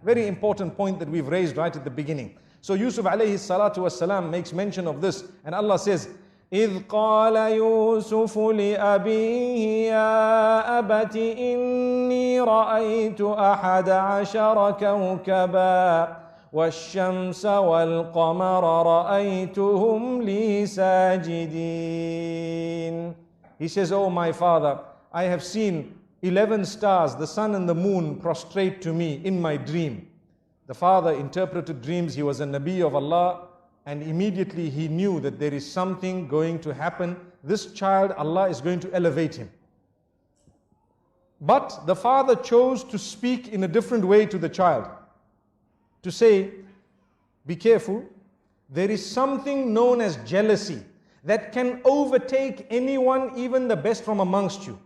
Very important point that we've raised right at the beginning. So Yusuf alayhi salatu wasalam makes mention of this, and Allah says, إِذْ قَالَ يُوسُفُ لِأَبِيهِ يَا أَبَتِ إِنِّي رَأَيْتُ أَحَدَ عَشَرَ كَوْكَبًا وَالشَّمْسَ وَالْقَمَرَ رَأَيْتُهُمْ لِي سَاجِدِينَ. He says, oh my father, I have seen 11 stars, the sun and the moon, prostrate to me in my dream. The father interpreted dreams. He was a Nabi of Allah, and immediately he knew that there is something going to happen. This child, Allah is going to elevate him. But the father chose to speak in a different way to the child. To say, be careful, there is something known as jealousy that can overtake anyone, even the best from amongst you.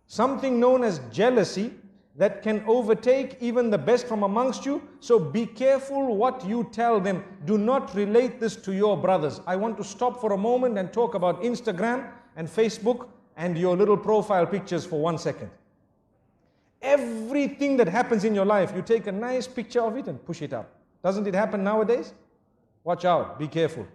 Something known as jealousy that can overtake even the best from amongst you. So be careful what you tell them. Do not relate this to your brothers. I want to stop for a moment and talk about Instagram and Facebook and your little profile pictures for 1 second. Everything that happens in your life, you take a nice picture of it and push it up. Doesn't it happen nowadays? Watch out, be careful.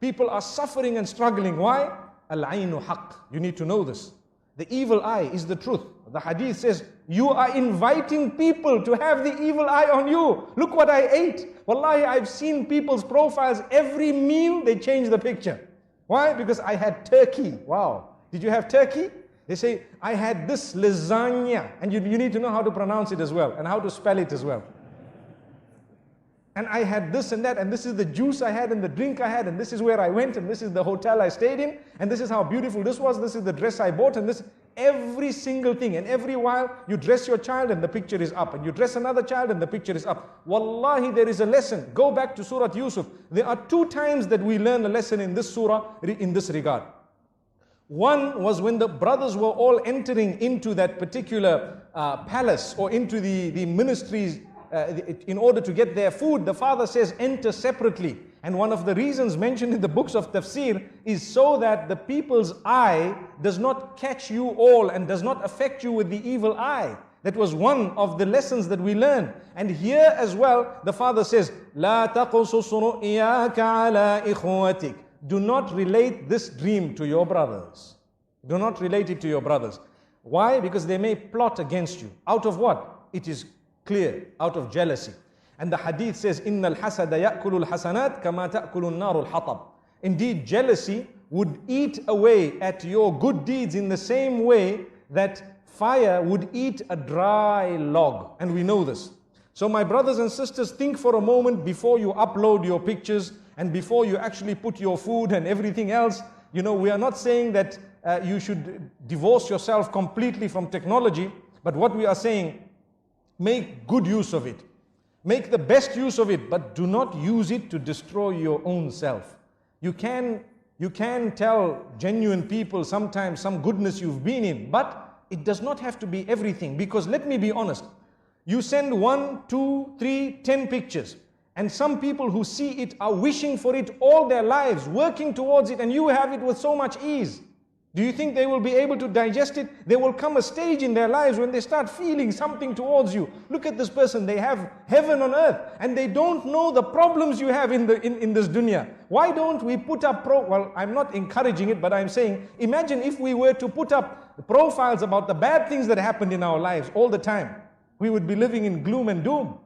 People are suffering and struggling. Why? Al-aynu haqq. You need to know this. The evil eye is the truth. The hadith says, you are inviting people to have the evil eye on you. Look what I ate. Wallahi, I've seen people's profiles. Every meal, they change the picture. Why? Because I had turkey. Wow. Did you have turkey? They say, I had this lasagna. And you need to know how to pronounce it as well, and how to spell it as well. And I had this and that, and this is the juice I had, and the drink I had, and this is where I went, and this is the hotel I stayed in, and this is how beautiful this was, this is the dress I bought, and this, every single thing. And every while, you dress your child and the picture is up, and you dress another child and the picture is up. Wallahi, there is a lesson. Go back to Surah Yusuf. There are 2 times that we learn a lesson in this surah, in this regard. One was when the brothers were all entering into that particular palace, or into the ministries, in order to get their food. The father says, enter separately. And one of the reasons mentioned in the books of tafsir is so that the people's eye does not catch you all and does not affect you with the evil eye. That was one of the lessons that we learned. And here as well, the father says, لا تقصص رؤياك على إخوتك. Do not relate this dream to your brothers. Do not relate it to your brothers. Why? Because they may plot against you. Out of what? It is clear, out of jealousy. And the hadith says, إِنَّ الْحَسَدَ يَأْكُلُ الْحَسَنَاتِ كَمَا تَأْكُلُ النَّارُ الْحَطَبِ. Indeed, jealousy would eat away at your good deeds in the same way that fire would eat a dry log. And we know this. So my brothers and sisters, think for a moment before you upload your pictures and before you actually put your food and everything else. You know, we are not saying that you should divorce yourself completely from technology, but what we are saying, make good use of it. Make the best use of it, but do not use it to destroy your own self. You can tell genuine people sometimes some goodness you've been in, but it does not have to be everything. Because let me be honest, you send 1, 2, 3, 10 pictures, and some people who see it are wishing for it all their lives, working towards it, and you have it with so much ease. Do you think they will be able to digest it? There will come a stage in their lives when they start feeling something towards you. Look at this person, they have heaven on earth, and they don't know the problems you have in this dunya. Why don't we put up, well, I'm not encouraging it, but I'm saying, imagine if we were to put up profiles about the bad things that happened in our lives all the time. We would be living in gloom and doom.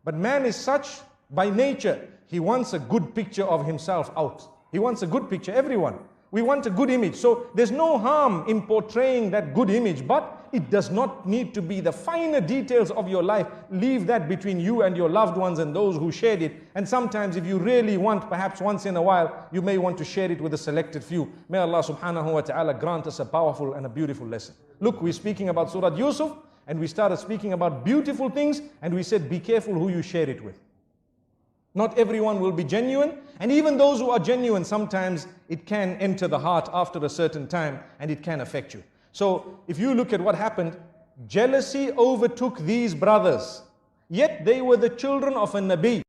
But man is such by nature, he wants a good picture of himself out. He wants a good picture, everyone. We want a good image. So there's no harm in portraying that good image, but it does not need to be the finer details of your life. Leave that between you and your loved ones and those who shared it. And sometimes if you really want, perhaps once in a while, you may want to share it with a selected few. May Allah subhanahu wa ta'ala grant us a powerful and a beautiful lesson. Look, we're speaking about Surah Yusuf, and we started speaking about beautiful things, and we said, be careful who you share it with. Not everyone will be genuine, and even those who are genuine, sometimes it can enter the heart after a certain time, and it can affect you. So, if you look at what happened, jealousy overtook these brothers, yet they were the children of a Nabi.